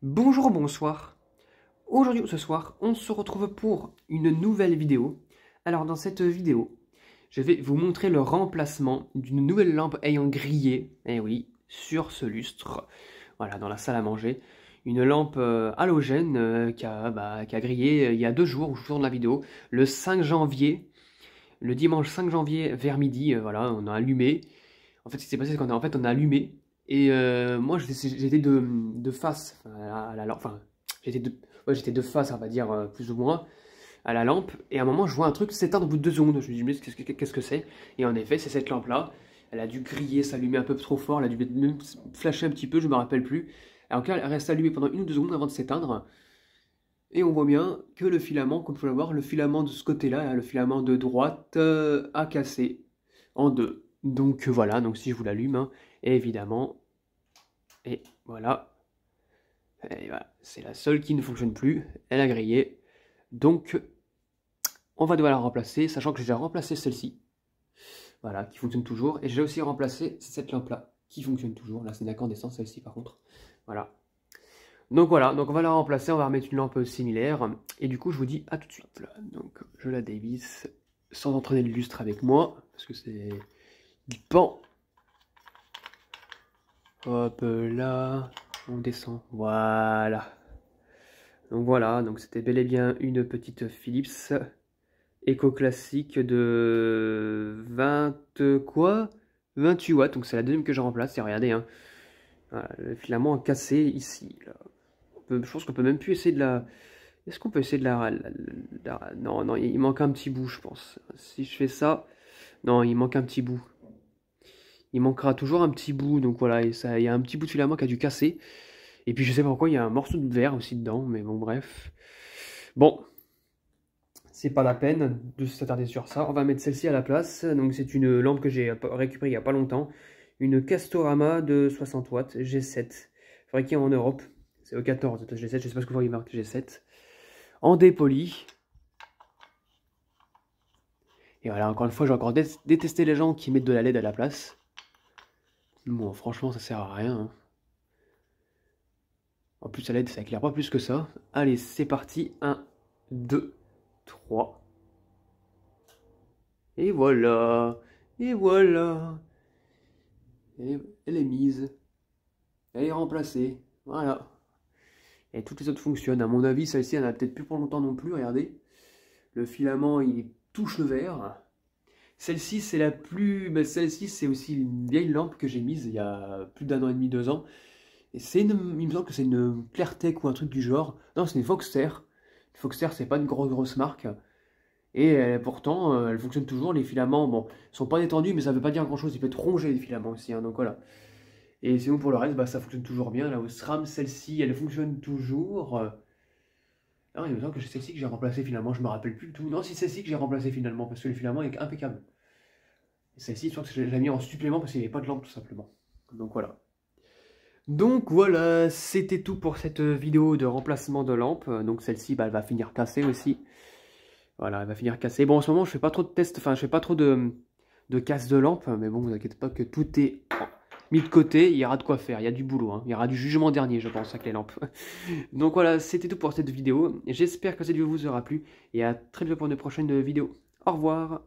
Bonjour, bonsoir. Aujourd'hui ou ce soir, on se retrouve pour une nouvelle vidéo. Alors dans cette vidéo, je vais vous montrer le remplacement d'une nouvelle lampe ayant grillé, eh oui, sur ce lustre. Voilà, dans la salle à manger. Une lampe halogène qui a grillé il y a 2 jours où je tourne la vidéo, le 5 janvier, le dimanche 5 janvier vers midi, voilà, on a allumé. En fait, ce qui s'est passé, c'est qu'on a allumé. Et moi, j'étais de face à la lampe. Enfin, j'étais de face, on va dire, plus ou moins, à la lampe. Et à un moment, je vois un truc s'éteindre au bout de 2 secondes. Je me dis, mais qu'est-ce que c'est? Et en effet, c'est cette lampe-là. Elle a dû griller, s'allumer un peu trop fort. Elle a dû même flasher un petit peu, je me rappelle plus. Alors qu'elle reste allumée pendant 1 ou 2 secondes avant de s'éteindre. Et on voit bien que le filament, comme vous pouvez le voir, le filament de ce côté-là, le filament de droite, a cassé en deux. Donc voilà, donc si je vous l'allume, hein, évidemment, et voilà, c'est la seule qui ne fonctionne plus, elle a grillé. Donc on va devoir la remplacer, sachant que j'ai déjà remplacé celle-ci, voilà, qui fonctionne toujours. Et j'ai aussi remplacé cette lampe-là, qui fonctionne toujours. Là c'est d'incandescence, celle-ci par contre, voilà. Donc voilà, donc on va la remplacer, on va remettre une lampe similaire. Et du coup, je vous dis à tout de suite. Donc je la dévisse sans entraîner le lustre avec moi, parce que c'est du pan. Hop là, on descend, voilà. Donc voilà, donc c'était bel et bien une petite Philips Eco classique de 20 quoi 28 watts, donc c'est la deuxième que je remplace, et regardez, hein. Voilà, le filament cassé ici, là. Je pense qu'on peut même plus essayer de la... Est-ce qu'on peut essayer de Non, non, il manque un petit bout, je pense. Si je fais ça... Non, il manque un petit bout. Il manquera toujours un petit bout, donc voilà, et ça, il y a un petit bout de filament qui a dû casser. Et puis je sais pas pourquoi, il y a un morceau de verre aussi dedans, mais bon, bref. Bon, c'est pas la peine de s'attarder sur ça. On va mettre celle-ci à la place. Donc c'est une lampe que j'ai récupérée il y a pas longtemps. Une Castorama de 60 watts G7, fabriquée en Europe. C'est E14 G7, je sais pas ce que vous voyez marqué G7. En dépoli. Et voilà, encore une fois, j'ai encore détesté les gens qui mettent de la LED à la place. Bon, franchement, ça sert à rien, hein. En plus, la LED, ça éclaire pas plus que ça. Allez, c'est parti. 1, 2, 3. Et voilà. Et voilà. Elle est mise. Elle est remplacée. Voilà. Et toutes les autres fonctionnent. À mon avis, celle-ci, elle n'a peut-être plus pour longtemps non plus. Regardez. Le filament, il touche le verre. Celle-ci, c'est la plus... Ben, celle-ci, c'est aussi une vieille lampe que j'ai mise il y a plus d'1 an et demi, 2 ans. Et c'est il me semble que c'est une Clartec ou un truc du genre. Non, c'est une Foxter. Une Foxter, c'est pas une grosse marque. Et pourtant, elle fonctionne toujours. Les filaments, bon, sont pas détendus, mais ça veut pas dire grand-chose. Il peut être rongé, les filaments aussi, hein, donc voilà. Et sinon, pour le reste, bah, ça fonctionne toujours bien. La SRAM, celle-ci, elle fonctionne toujours. Non, il me semble que c'est celle-ci que j'ai remplacée finalement. Je me rappelle plus du tout. Non, c'est celle-ci que j'ai remplacée finalement, parce que le filament est impeccable. Et celle-ci, je crois que je l'ai mis en supplément parce qu'il n'y avait pas de lampe, tout simplement. Donc voilà. Donc voilà, c'était tout pour cette vidéo de remplacement de lampe. Donc celle-ci, bah, elle va finir cassée aussi. Voilà, elle va finir cassée. Bon, en ce moment, je fais pas trop de tests, enfin, je fais pas trop de casse de lampe. Mais bon, vous inquiétez pas que tout est mis de côté. Il y aura de quoi faire, il y a du boulot, hein. Il y aura du jugement dernier, je pense, avec les lampes. Donc voilà, c'était tout pour cette vidéo. J'espère que cette vidéo vous aura plu. Et à très bientôt pour une prochaine vidéo. Au revoir.